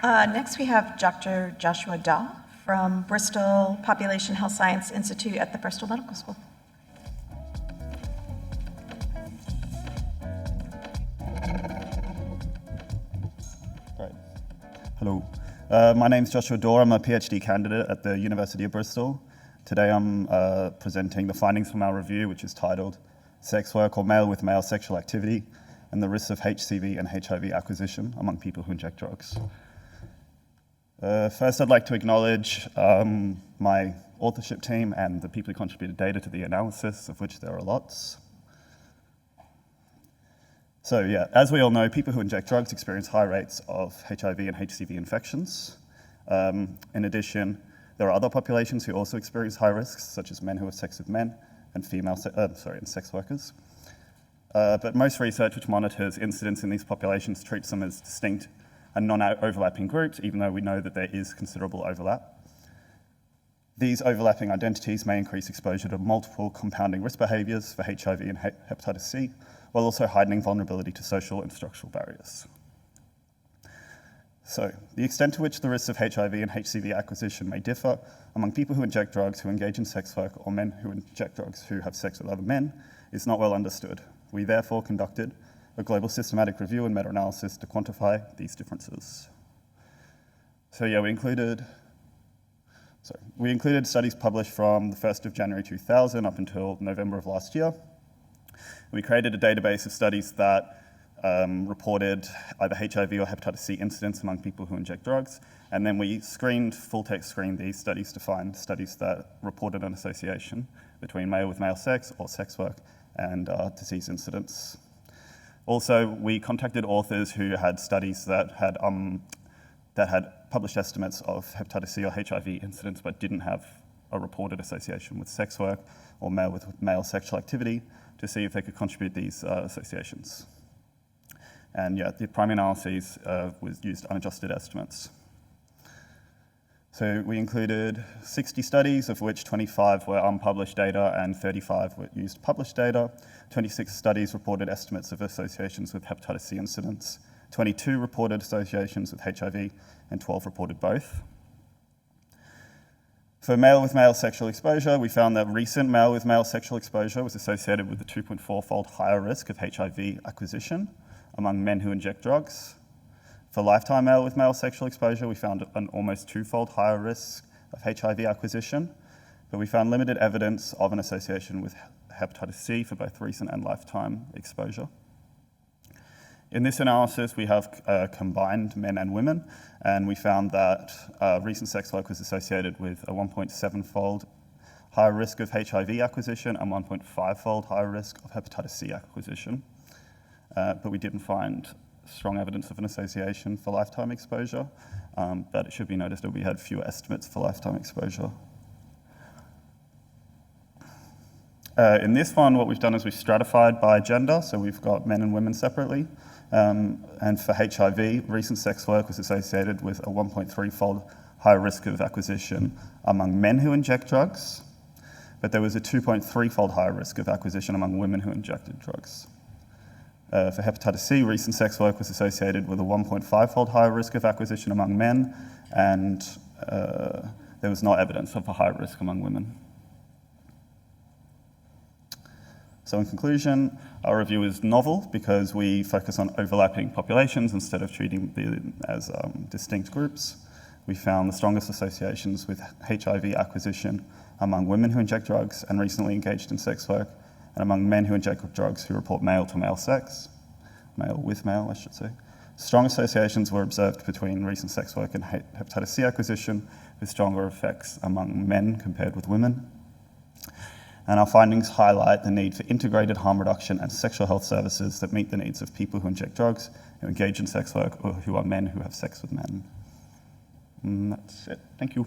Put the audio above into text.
Next, we have Dr. Joshua Dawe from Bristol Population Health Science Institute at the Bristol Medical School. Great. Hello. My name is Joshua Dawe. I'm a PhD candidate at the University of Bristol. Today I'm presenting the findings from our review, which is titled Sex Work or Male with Male Sexual Activity and the Risks of HCV and HIV Acquisition Among People Who Inject Drugs. First, I'd like to acknowledge my authorship team and the people who contributed data to the analysis, of which there are lots. So yeah, as we all know, people who inject drugs experience high rates of HIV and HCV infections. In addition, there are other populations who also experience high risks, such as men who have sex with men and and sex workers. But most research which monitors incidence in these populations treats them as distinct and non-overlapping groups, even though we know that there is considerable overlap. These overlapping identities may increase exposure to multiple compounding risk behaviours for HIV and hepatitis C, while also heightening vulnerability to social and structural barriers. So, the extent to which the risks of HIV and HCV acquisition may differ among people who inject drugs who engage in sex work or men who inject drugs who have sex with other men is not well understood. We therefore conducted a global systematic review and meta-analysis to quantify these differences. So yeah, we included studies published from the 1st of January 2000 up until November of last year. We created a database of studies that reported either HIV or hepatitis C incidence among people who inject drugs, and then we full-text screened these studies to find studies that reported an association between male with male sex or sex work and disease incidence. Also, we contacted authors who had studies that had published estimates of hepatitis C or HIV incidence but didn't have a reported association with sex work or male with male sexual activity to see if they could contribute these associations. And yeah, the primary analyses used unadjusted estimates. So we included 60 studies, of which 25 were unpublished data and 35 used published data. 26 studies reported estimates of associations with hepatitis C incidence. 22 reported associations with HIV, and 12 reported both. For male with male sexual exposure, we found that recent male with male sexual exposure was associated with a 2.4-fold higher risk of HIV acquisition among men who inject drugs. For lifetime male with male sexual exposure, we found an almost 2-fold higher risk of HIV acquisition, but we found limited evidence of an association with hepatitis C for both recent and lifetime exposure. In this analysis, we have combined men and women, and we found that recent sex work was associated with a 1.7-fold higher risk of HIV acquisition and 1.5-fold higher risk of hepatitis C acquisition. But we didn't find strong evidence of an association for lifetime exposure, but it should be noticed that we had fewer estimates for lifetime exposure. In this one, what we've done is we've stratified by gender, so we've got men and women separately. And for HIV, recent sex work was associated with a 1.3-fold higher risk of acquisition among men who inject drugs, but there was a 2.3-fold higher risk of acquisition among women who injected drugs. For hepatitis C, recent sex work was associated with a 1.5-fold higher risk of acquisition among men, and there was no evidence of a higher risk among women. So in conclusion, our review is novel because we focus on overlapping populations instead of treating them as distinct groups. We found the strongest associations with HIV acquisition among women who inject drugs and recently engaged in sex work, and among men who inject drugs who report male-to-male sex, male with male, I should say. Strong associations were observed between recent sex work and hepatitis C acquisition, with stronger effects among men compared with women. And our findings highlight the need for integrated harm reduction and sexual health services that meet the needs of people who inject drugs, who engage in sex work, or who are men who have sex with men. And that's it. Thank you.